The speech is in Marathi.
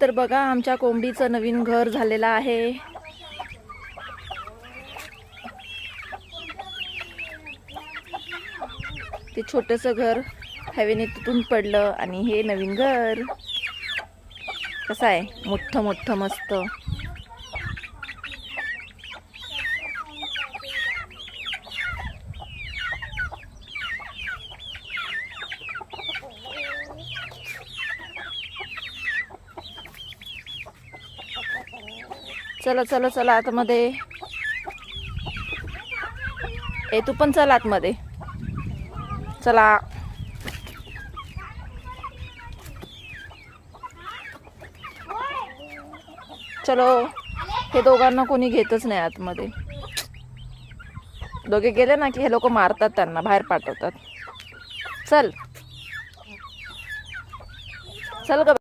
तर बघा आमच्या कोंबडीचं नवीन घर झालेलं आहे. ते छोटंसं घर हवेने तुटून पडलं आणि हे नवीन घर कसं आहे, मोठं मोठं मस्त. चला चला चला आतमध्ये. ए तू पण चल आतमध्ये. चला. चलो. हे दोघांना कोणी घेतच नाही आतमध्ये. दोघे गेले ना की हे लोक मारतात, त्यांना बाहेर पाठवतात. चल चल ग.